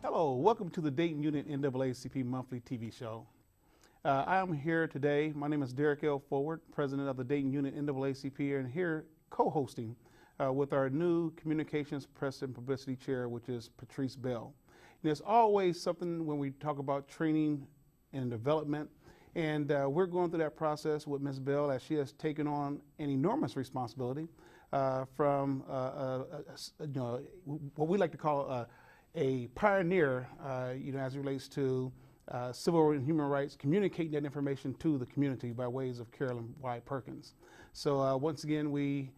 Hello, welcome to the Dayton Unit NAACP monthly TV show. I am here today. My name is Derek L. Forward, president of the Dayton Unit NAACP, and here co-hosting with our new communications, press, and publicity chair, which is Patrice Bell. And there's always something when we talk about training and development, and we're going through that process with Ms. Bell as she has taken on an enormous responsibility from what we like to call a pioneer, as it relates to civil and human rights, communicating that information to the community by ways of Carolyn Y. Perkins. So once again, we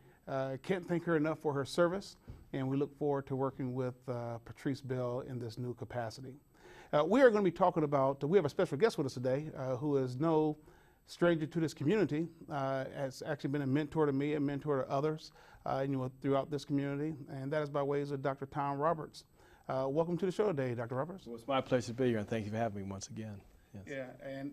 can't thank her enough for her service, and we look forward to working with Patrice Bell in this new capacity. We are going to be talking about, we have a special guest with us today who is no stranger to this community, has actually been a mentor to me, a mentor to others throughout this community, and that is by ways of Dr. Tom Roberts. Welcome to the show today, Dr. Roberts. Well, it's my pleasure to be here, and thank you for having me once again. Yes. Yeah, and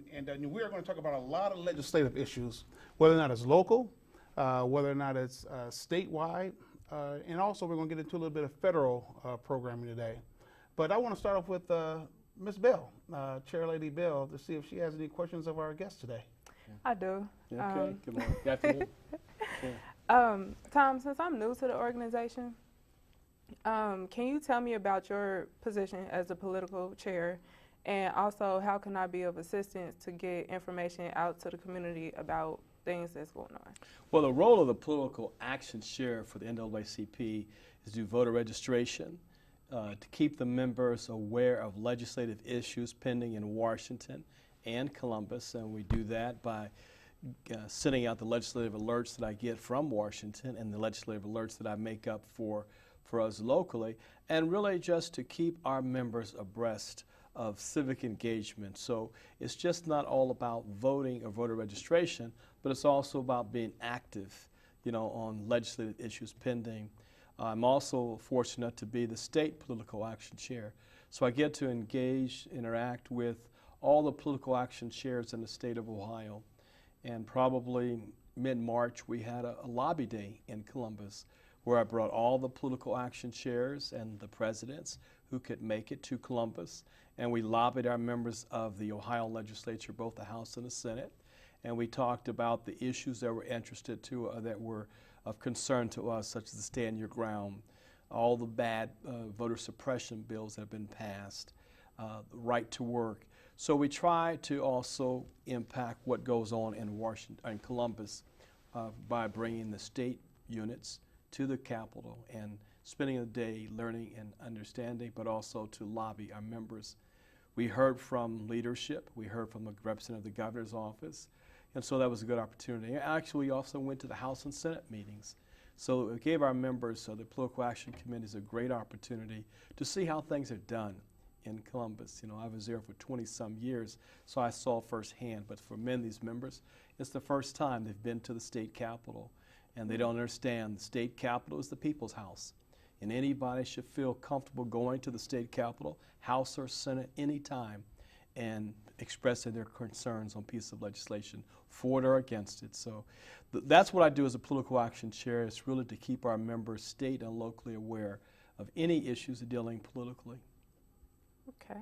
we are going to talk about a lot of legislative issues, whether or not it's local, whether or not it's statewide, and also we're going to get into a little bit of federal programming today. But I want to start off with Ms. Bell, Chair Lady Bell, to see if she has any questions of our guest today. I do. Yeah, okay, good morning. Good afternoon. Tom, since I'm new to the organization, can you tell me about your position as the political chair, and also how can I be of assistance to get information out to the community about things that's going on? Well, the role of the political action chair for the NAACP is to do voter registration, to keep the members aware of legislative issues pending in Washington and Columbus, and we do that by sending out the legislative alerts that I get from Washington and the legislative alerts that I make up for us locally, and really just to keep our members abreast of civic engagement. So it's just not all about voting or voter registration, but it's also about being active, on legislative issues pending. I'm also fortunate to be the state political action chair, so I get to engage, interact with all the political action chairs in the state of Ohio. And probably mid-March, we had a lobby day in Columbus, where I brought all the political action chairs and the presidents who could make it to Columbus, and we lobbied our members of the Ohio legislature, both the House and the Senate, and we talked about the issues that were that were of concern to us, such as the Stand Your Ground, all the bad voter suppression bills that have been passed, the right to work. So we try to also impact what goes on in Washington and Columbus by bringing the state units to the Capitol and spending a day learning and understanding, but also to lobby our members. We heard from leadership, we heard from the representative of the governor's office, and so that was a good opportunity. Actually, we also went to the House and Senate meetings. So it gave our members, the political action committees, a great opportunity to see how things are done in Columbus. I was there for 20-some years, so I saw firsthand, but for many of these members, it's the first time they've been to the state capitol. And they don't understand the state capitol is the people's house. And anybody should feel comfortable going to the state capitol, House or Senate, anytime, and expressing their concerns on pieces of legislation, for it or against it. So that's what I do as a political action chair. It's really to keep our members state and locally aware of any issues dealing politically. Okay.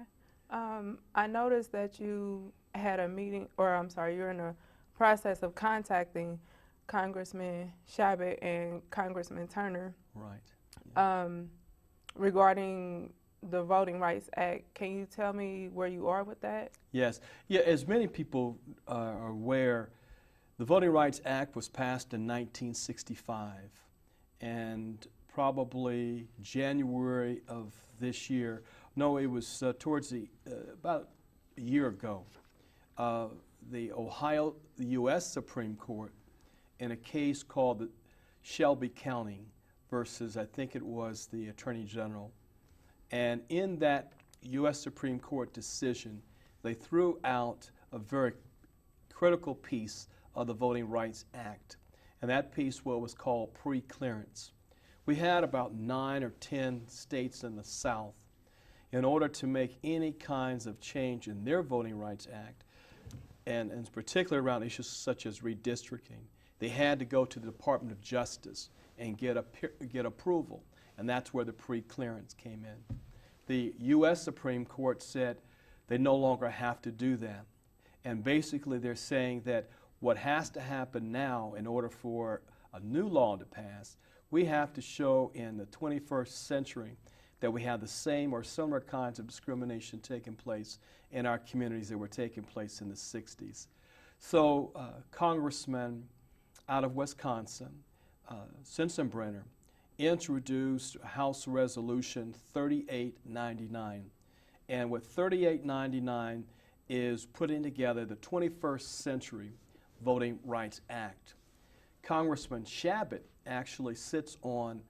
I noticed that you had a meeting, you're in the process of contacting Congressman Shabbat and Congressman Turner. Right. Yeah. Regarding the Voting Rights Act. Can you tell me where you are with that? Yes. Yeah, as many people are aware, the Voting Rights Act was passed in 1965, and probably January of this year, no, it was towards about a year ago, the U.S. Supreme Court, in a case called the Shelby County versus, I think it was the Attorney General. And in that U.S. Supreme Court decision, they threw out a very critical piece of the Voting Rights Act. And that piece was called pre-clearance. We had about 9 or 10 states in the South. In order to make any kinds of change in their Voting Rights Act, and particularly around issues such as redistricting, they had to go to the Department of Justice and get approval, and that's where the pre-clearance came in. the U.S. Supreme Court said they no longer have to do that. And basically they're saying that what has to happen now in order for a new law to pass, we have to show in the 21st century that we have the same or similar kinds of discrimination taking place in our communities that were taking place in the 60s. So Congressman out of Wisconsin, Sensenbrenner, introduced House Resolution 3899. And what 3899 is putting together the 21st Century Voting Rights Act. Congressman Shabbat actually sits on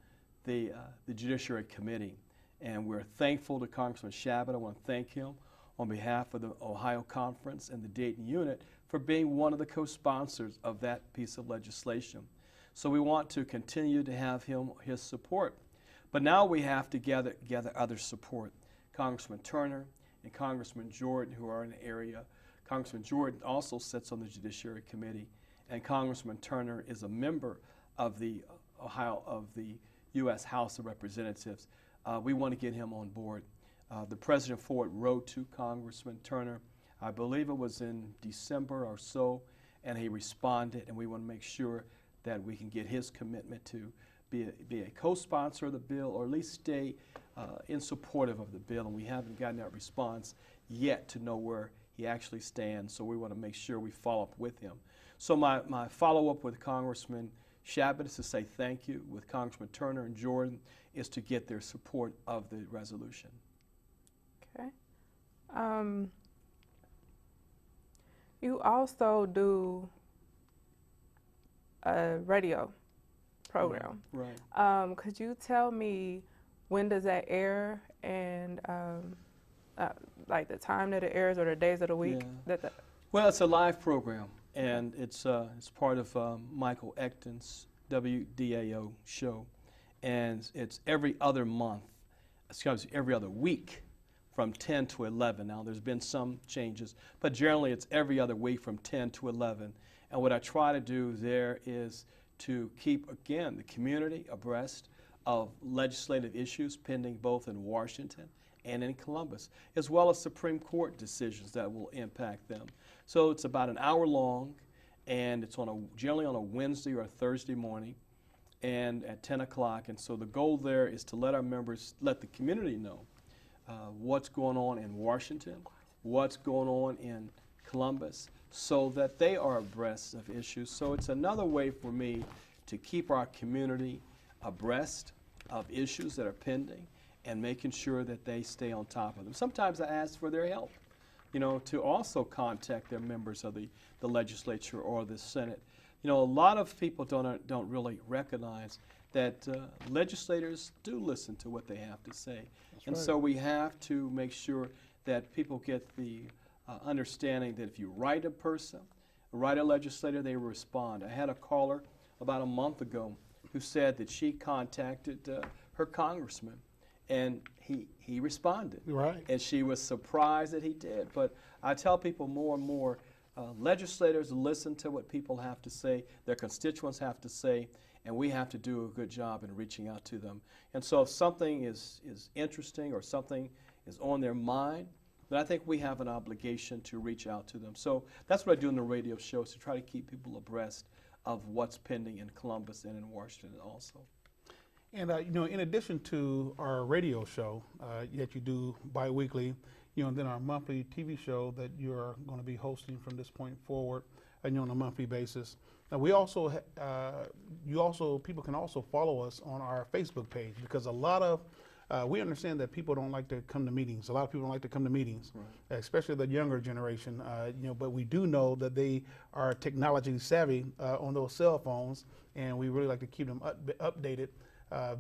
the Judiciary Committee, and we're thankful to Congressman Shabbat. I want to thank him on behalf of the Ohio Conference and the Dayton unit for being one of the co-sponsors of that piece of legislation. So we want to continue to have his support. But now we have to gather other support. Congressman Turner and Congressman Jordan, who are in the area. Congressman Jordan also sits on the Judiciary Committee, and Congressman Turner is a member of the U.S. House of Representatives. We want to get him on board. The President Ford wrote to Congressman Turner, I believe it was in December or so, and he responded, and we want to make sure that we can get his commitment to be a co-sponsor of the bill, or at least stay in supportive of the bill. And we haven't gotten that response yet to know where he actually stands, so we want to make sure we follow up with him. So my follow-up with Congressman Shabbat is to say thank you. With Congressman Turner and Jordan is to get their support of the resolution. Okay. You also do a radio program. Right. Could you tell me when does that air, and like the time that it airs or the days of the week? Yeah. Well, it's a live program, and it's part of Michael Ecton's WDAO show, and it's every other month, excuse me, every other week from 10 to 11. Now, there's been some changes, but generally it's every other week from 10 to 11. And what I try to do there is to keep, again, the community abreast of legislative issues pending both in Washington and in Columbus, as well as Supreme Court decisions that will impact them. So it's about an hour long, and it's generally on a Wednesday or a Thursday morning, and at 10 o'clock. And so the goal there is to let our members, let the community know what's going on in Washington, what's going on in Columbus, so that they are abreast of issues. So it's another way for me to keep our community abreast of issues that are pending and making sure that they stay on top of them. Sometimes I ask for their help, to also contact their members of the legislature or the Senate. A lot of people don't really recognize that legislators do listen to what they have to say. And so we have to make sure that people get the understanding that if you write a legislator, they respond. I had a caller about a month ago who said that she contacted her congressman, and he responded. Right. And she was surprised that he did. But I tell people more and more, legislators listen to what people have to say, their constituents have to say, and we have to do a good job in reaching out to them. And so if something is interesting or something is on their mind, then I think we have an obligation to reach out to them. So that's what I do in the radio show, is to try to keep people abreast of what's pending in Columbus and in Washington also. And in addition to our radio show that you do bi-weekly, and then our monthly TV show that you're going to be hosting from this point forward, on a monthly basis. Now we also, people can also follow us on our Facebook page, because a lot of, we understand that people don't like to come to meetings. A lot of people don't like to come to meetings, right, especially the younger generation. But we do know that they are technology savvy on those cell phones, and we really like to keep them updated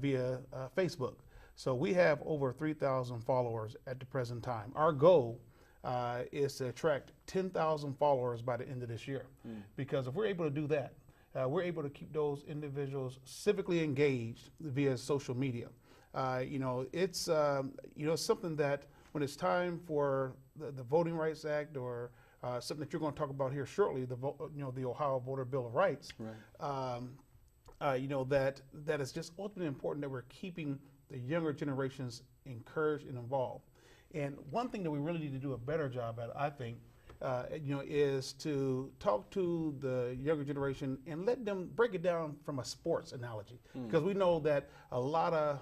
via Facebook. So we have over 3,000 followers at the present time. Our goal is to attract 10,000 followers by the end of this year. Because if we're able to do that, we're able to keep those individuals civically engaged via social media. It's something that when it's time for the Voting Rights Act, or something that you're going to talk about here shortly, the Ohio Voter Bill of Rights, right. That is just ultimately important, that we're keeping the younger generations encouraged and involved. And one thing that we really need to do a better job at, I think, is to talk to the younger generation and let them break it down from a sports analogy. Because we know that a lot of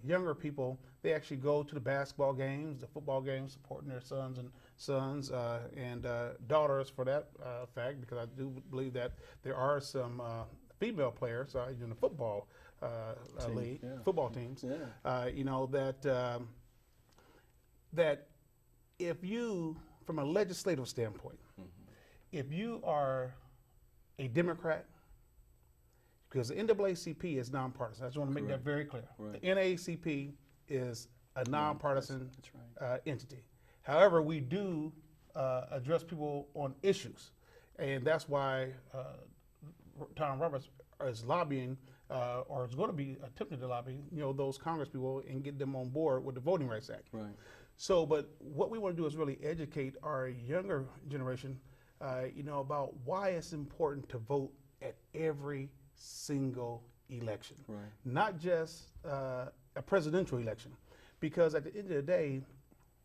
younger people, they actually go to the basketball games, the football games, supporting their sons and daughters for that fact, because I do believe that there are some female players in the football league, football teams, that if you, from a legislative standpoint, if you are a Democrat, because the NAACP is nonpartisan, I just want to make that very clear. Right. The NAACP is a nonpartisan That's entity. However, we do address people on issues, and that's why Tom Roberts is lobbying, or is going to be attempting to lobby, those Congress people and get them on board with the Voting Rights Act. Right. So, but what we want to do is really educate our younger generation, about why it's important to vote at every single election, Right. not just a presidential election, because at the end of the day,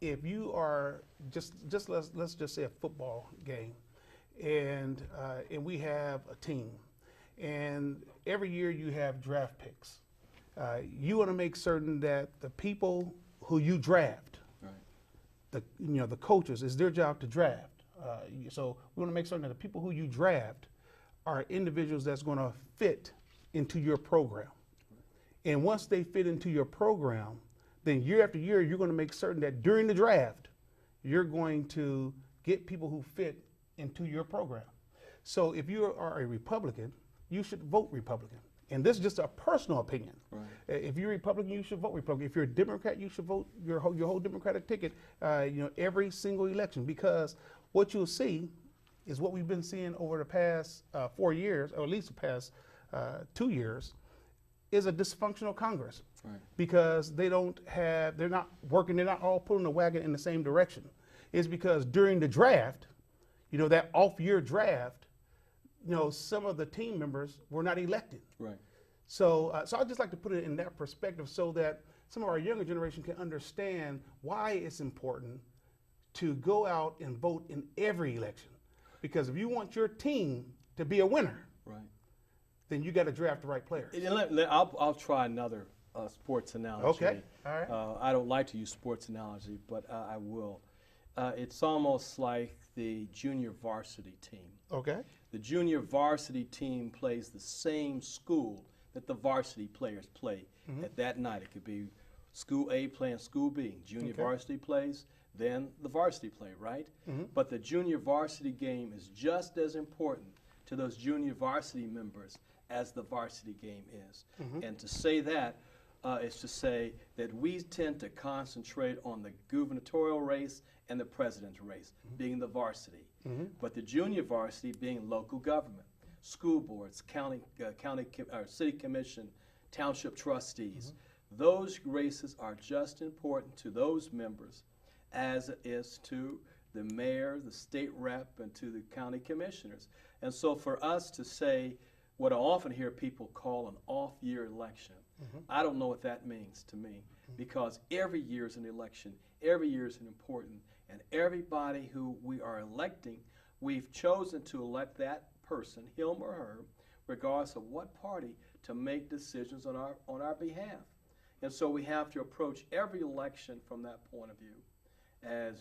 if you are just let's just say a football game, and we have a team, and every year you have draft picks, you want to make certain that the people who you draft, the coaches, it's their job to draft. So we want to make certain that the people who you draft are individuals that's going to fit into your program. And once they fit into your program, then year after year, you're going to make certain that during the draft, you're going to get people who fit into your program. So if you are a Republican, you should vote Republican. And this is just a personal opinion. Right. If you're Republican, you should vote Republican. If you're a Democrat, you should vote your whole Democratic ticket, every single election. Because what you'll see is what we've been seeing over the past 4 years, or at least the past 2 years, is a dysfunctional Congress. Right. Because they're not working, they're not all pulling the wagon in the same direction. It's because during the draft, that off-year draft, some of the team members were not elected. Right. So I'd just like to put it in that perspective so that some of our younger generation can understand why it's important to go out and vote in every election. Because if you want your team to be a winner, Right. then you got to draft the right players. I'll try another sports analogy. Okay, all right. I don't like to use sports analogy, but I will. It's almost like the junior varsity team. Okay. The junior varsity team plays the same school that the varsity players play at that night. It could be school A playing school B. Junior varsity plays, then the varsity play, right? But the junior varsity game is just as important to those junior varsity members as the varsity game is. And to say that is to say that we tend to concentrate on the gubernatorial race and the president's race, being the varsity. But the junior varsity being local government, school boards, city commission, township trustees. Those races are just important to those members as it is to the mayor, the state rep, and to the county commissioners. And so for us to say what I often hear people call an off-year election, I don't know what that means to me, because every year is an election, every year is important, and everybody who we are electing, we've chosen to elect that person, him or her, regardless of what party, to make decisions on our behalf. And so we have to approach every election from that point of view, as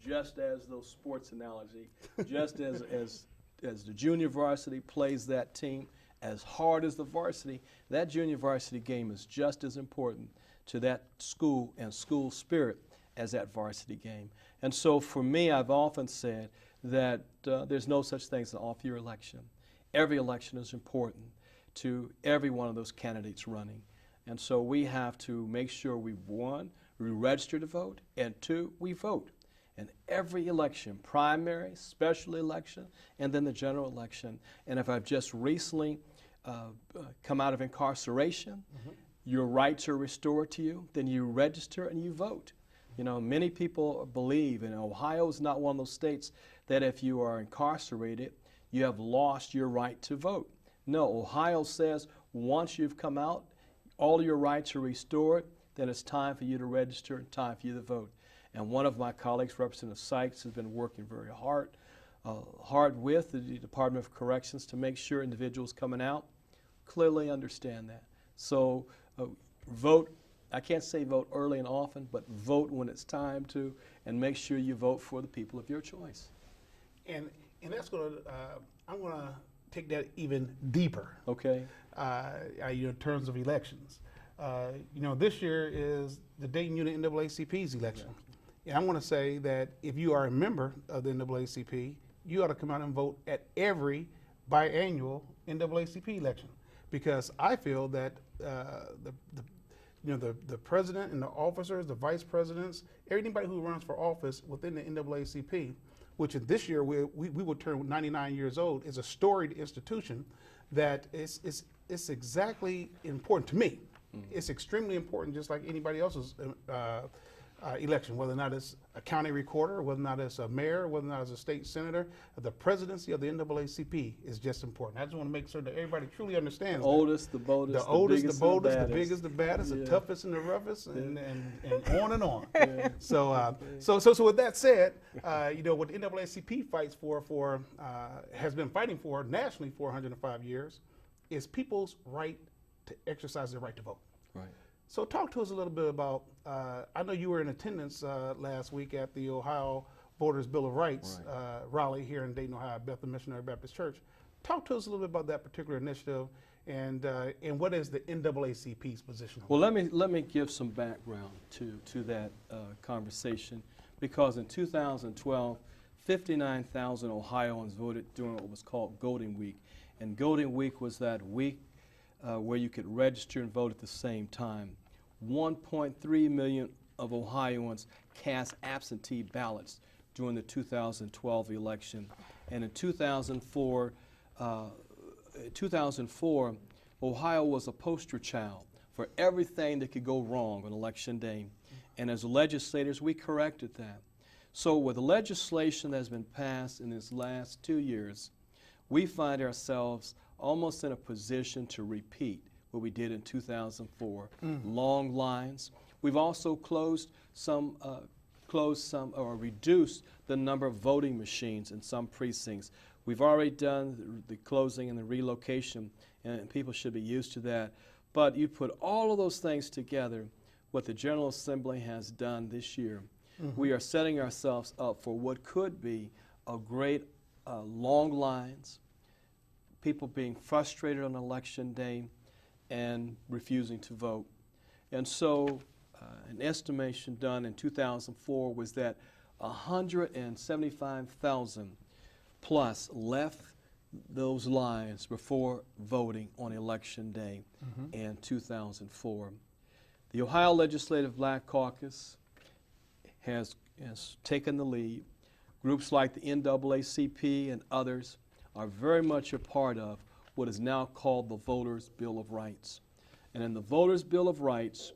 just as those sports analogy, just as the junior varsity plays that team as hard as the varsity, that junior varsity game is just as important to that school and school spirit as that varsity game. And so for me, I've often said that there's no such thing as an off-year election. Every election is important to every one of those candidates running. And so we have to make sure we register to vote, and 2, we vote. And every election, primary, special election, and then the general election. And if I've just recently come out of incarceration, your rights are restored to you, then you register and you vote. Many people believe, and Ohio is not one of those states, that if you are incarcerated, you have lost your right to vote. No, Ohio says once you've come out, all your rights are restored, then it's time for you to register and time for you to vote. And one of my colleagues, Representative Sykes, has been working very hard with the Department of Corrections to make sure individuals coming out clearly understand that. So vote, I can't say vote early and often, but vote when it's time to, and make sure you vote for the people of your choice. And that's going to, I'm going to take that even deeper. Okay. In terms of elections. This year is the Dayton Unit NAACP's election. Yeah. And I want to say that if you are a member of the NAACP, you ought to come out and vote at every biannual NAACP election, because I feel that the president and the officers, the vice presidents, anybody who runs for office within the NAACP, which this year we will turn 99 years old, is a storied institution that is exactly important to me. Mm-hmm. It's extremely important, just like anybody else's election, whether or not it's a county recorder, whether or not it's a mayor, whether or not it's a state senator. The presidency of the NAACP is just important. I just want to make sure that everybody truly understands the oldest, the boldest, the oldest, the boldest, the biggest, the baddest, the toughest, and the roughest, and on and on. Yeah. So with that said, what the NAACP fights for has been fighting for nationally for 105 years is people's right to exercise their right to vote. Right. So talk to us a little bit about, I know you were in attendance last week at the Ohio Voters Bill of Rights rally here in Dayton, Ohio, Bethel Missionary Baptist Church. Talk to us a little bit about that particular initiative and what is the NAACP's position on Well, let me give some background to that conversation, because in 2012, 59,000 Ohioans voted during what was called Voting Week. And Voting Week was that week where you could register and vote at the same time. 1.3 million of Ohioans cast absentee ballots during the 2012 election. And in 2004, Ohio was a poster child for everything that could go wrong on Election Day. And as legislators, we corrected that. So with the legislation that's been passed in these last 2 years, we find ourselves almost in a position to repeat what we did in 2004. Long lines. We've also closed some or reduced the number of voting machines in some precincts. We've already done the closing and the relocation, and people should be used to that. But you put all of those things together, what the General Assembly has done this year, we are setting ourselves up for what could be a great long lines, people being frustrated on Election Day and refusing to vote. And so an estimation done in 2004 was that 175,000 plus left those lines before voting on Election Day in 2004. The Ohio Legislative Black Caucus has taken the lead. Groups like the NAACP and others are very much a part of what is now called the Voters' Bill of Rights. And in the Voters' Bill of Rights,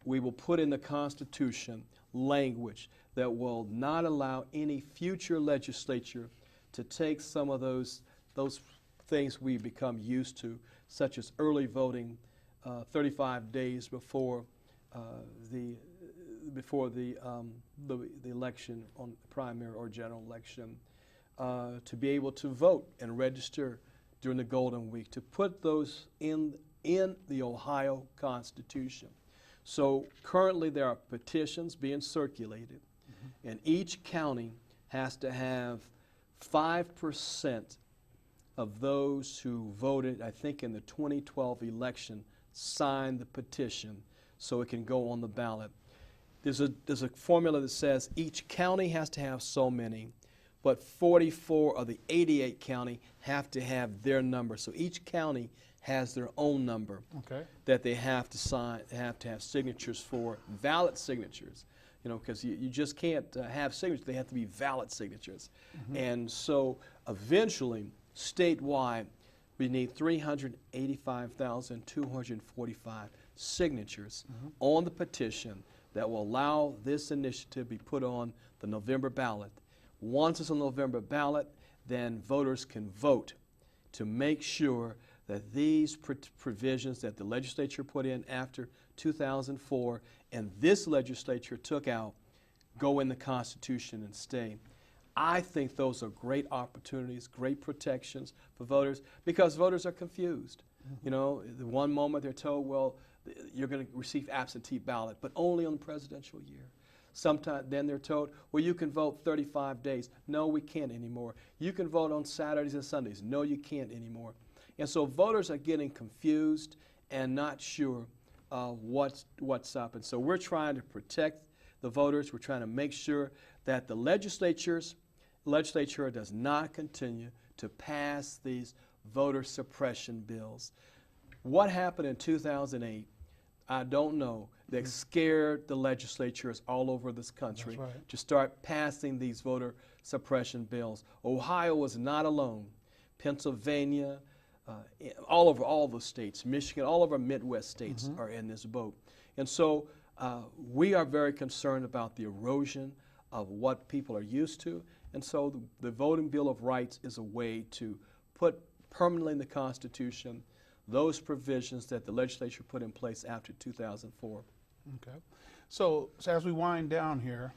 we will put in the Constitution language that will not allow any future legislature to take some of those things we become used to, such as early voting 35 days before the election, on the primary or general election, to be able to vote and register during the Golden Week, to put those in the Ohio Constitution. So currently there are petitions being circulated, and each county has to have 5% of those who voted, I think, in the 2012 election sign the petition so it can go on the ballot. There's a formula that says each county has to have so many, but 44 of the 88 county have to have their number. So each county has their own number that they have to sign, they have to have signatures for, valid signatures, because you just can't have signatures, they have to be valid signatures. And so eventually, statewide, we need 385,245 signatures on the petition that will allow this initiative to be put on the November ballot. Once it's on the November ballot, then voters can vote to make sure that these provisions that the legislature put in after 2004 and this legislature took out go in the Constitution and stay. I think those are great opportunities, great protections for voters, because voters are confused. You know, the one moment they're told, well, you're going to receive absentee ballot, but only on the presidential year. Sometimes then they're told, well, you can vote 35 days. No, we can't anymore. You can vote on Saturdays and Sundays. No, you can't anymore. And so voters are getting confused and not sure what's up. And so we're trying to protect the voters. We're trying to make sure that the legislature does not continue to pass these voter suppression bills. What happened in 2008, I don't know. That scared the legislatures all over this country to start passing these voter suppression bills. Ohio was not alone. Pennsylvania, all over all the states, Michigan, all of our Midwest states are in this boat. And so we are very concerned about the erosion of what people are used to. And so the Voting Bill of Rights is a way to put permanently in the Constitution those provisions that the legislature put in place after 2004. Okay. So as we wind down here,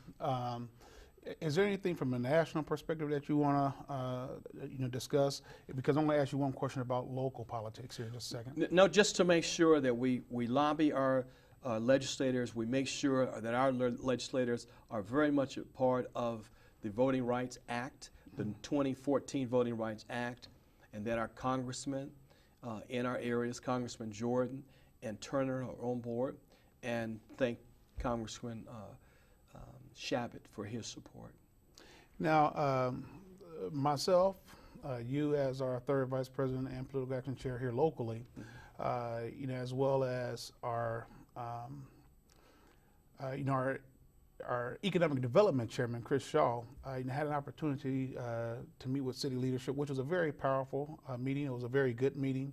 is there anything from a national perspective that you want to discuss? Because I'm going to ask you one question about local politics here in just a second. No, just to make sure that we lobby our legislators, we make sure that our legislators are very much a part of the Voting Rights Act, the 2014 Voting Rights Act, and that our congressmen in our areas, Congressman Jordan and Turner, are on board, and thank Congressman Shabbat for his support. Now, myself, you as our third vice president and political action chair here locally, as well as our economic development chairman, Chris Shaw, had an opportunity to meet with city leadership, which was a very powerful meeting. It was a very good meeting.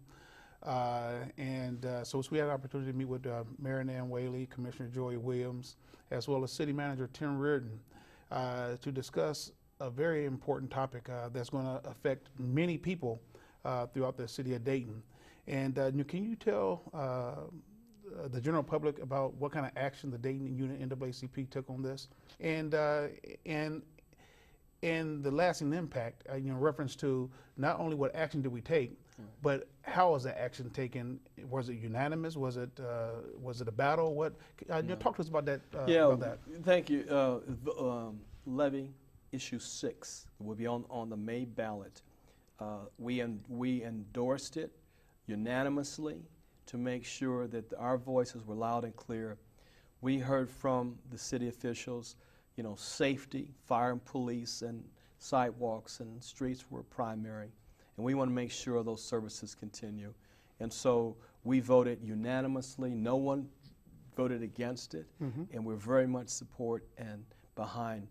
So we had an opportunity to meet with Mayor Nan Whaley, Commissioner Joy Williams, as well as City Manager Tim Reardon, to discuss a very important topic that's going to affect many people throughout the city of Dayton. And can you tell the general public about what kind of action the Dayton unit NAACP took on this, and the lasting impact, in reference to not only what action did we take, but how was that action taken? Was it unanimous? Was it a battle? What? Talk to us about that. About that. Thank you. Levy issue 6 will be on the May ballot. We endorsed it unanimously to make sure that our voices were loud and clear. We heard from the city officials, safety, fire and police, and sidewalks and streets were primary. And we want to make sure those services continue. And so we voted unanimously. No one voted against it. And we're very much support and behind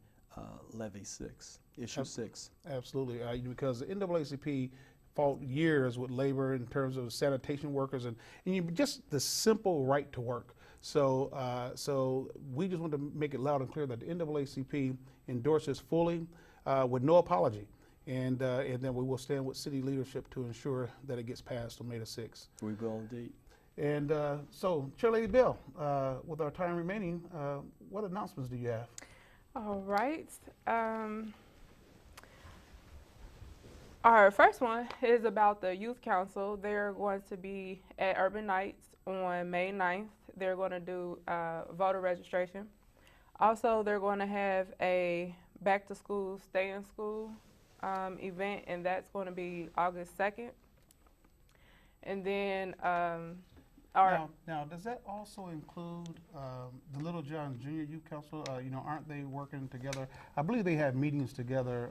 Levy 6, issue 6. Absolutely, because the NAACP fought years with labor in terms of sanitation workers and just the simple right to work. So we just want to make it loud and clear that the NAACP endorses fully with no apology. And then we will stand with city leadership to ensure that it gets passed on May the 6th. We will indeed. And so, Chair Lady Bell, with our time remaining, what announcements do you have? All right. Our first one is about the Youth Council. They're going to be at Urban Nights on May 9th. They're going to do voter registration. Also, they're going to have a back to school, stay in school event, and that's going to be August 2nd. And then now, does that also include the Little John Junior Youth Council? Aren't they working together? I believe they have meetings together,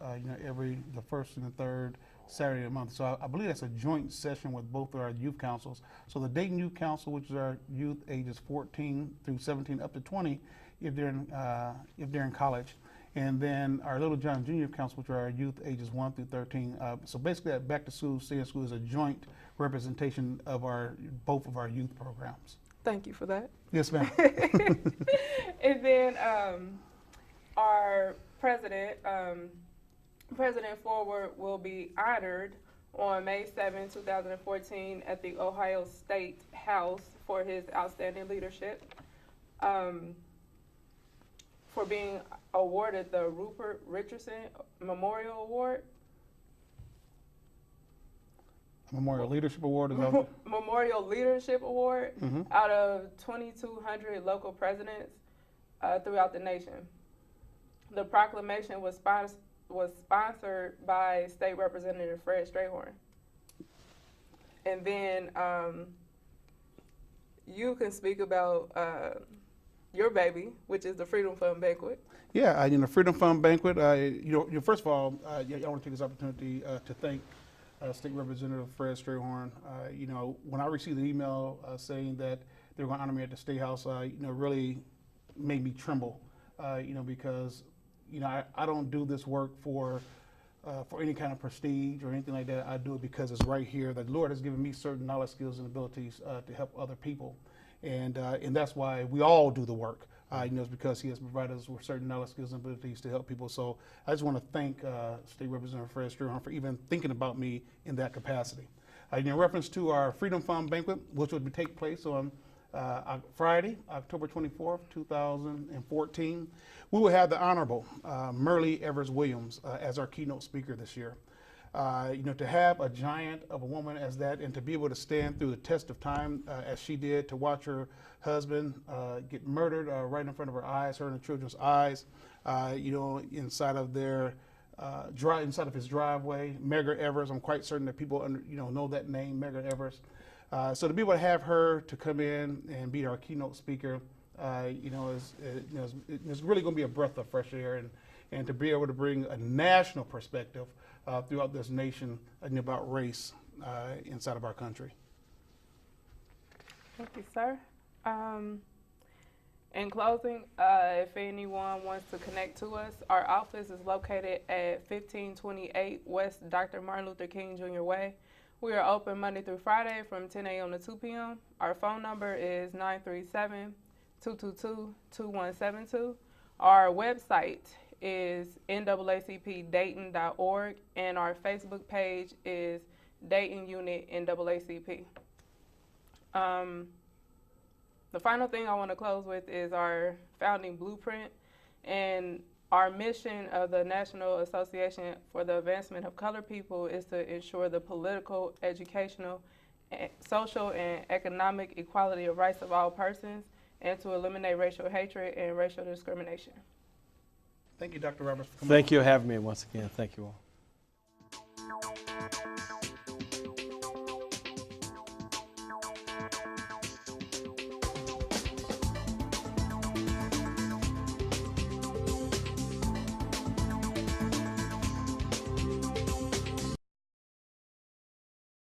the first and the third Saturday of the month. So I believe that's a joint session with both of our youth councils. So the Dayton Youth Council, which is our youth ages 14 through 17 up to 20, if they're in college. And then our Little John Junior Council, which are our youth ages 1 through 13. So basically that back to school, stay in school is a joint representation of both of our youth programs. Thank you for that. Yes, ma'am. And then our president, President Forward, will be honored on May 7, 2014 at the Ohio State House for his outstanding leadership, for being awarded the Rupert Richardson Memorial Award. Memorial Leadership Award is that? Memorial Leadership Award Mm-hmm. out of 2,200 local presidents throughout the nation. The proclamation was sponsored by State Representative Fred Strayhorn. And then you can speak about your baby, which is the Freedom Fund Banquet. Yeah, in the Freedom Fund Banquet, first of all, I want to take this opportunity to thank State Representative Fred Strayhorn. When I received the email saying that they were going to honor me at the State House, really made me tremble, because, I don't do this work for any kind of prestige or anything like that. I do it because it's right here. The Lord has given me certain knowledge, skills, and abilities to help other people. And that's why we all do the work. It's because he has provided us with certain knowledge, skills, and abilities to help people. So I just want to thank State Representative Fred Strayhorn for even thinking about me in that capacity. In reference to our Freedom Fund Banquet, which will take place on Friday, October 24th, 2014, we will have the Honorable Merle Evers-Williams as our keynote speaker this year. To have a giant of a woman as that and to be able to stand through the test of time as she did, to watch her husband get murdered right in front of her eyes, her and the children's eyes, inside of their inside of his driveway. Medgar Evers, I'm quite certain that people know that name, Medgar Evers. So to be able to have her to come in and be our keynote speaker, is really going to be a breath of fresh air, and to be able to bring a national perspective throughout this nation about race inside of our country. Thank you, sir. In closing, if anyone wants to connect to us, our office is located at 1528 West Dr. Martin Luther King Jr. Way. We are open Monday through Friday from 10 a.m. to 2 p.m. Our phone number is 937-222-2172. Our website is NAACPDayton.org, and our Facebook page is Dayton Unit NAACP. The final thing I want to close with is our founding blueprint, and our mission of the National Association for the Advancement of Colored People is to ensure the political, educational, social, and economic equality of rights of all persons, and to eliminate racial hatred and racial discrimination. Thank you, Dr. Roberts, for coming. Thank you for having me once again. Thank you all.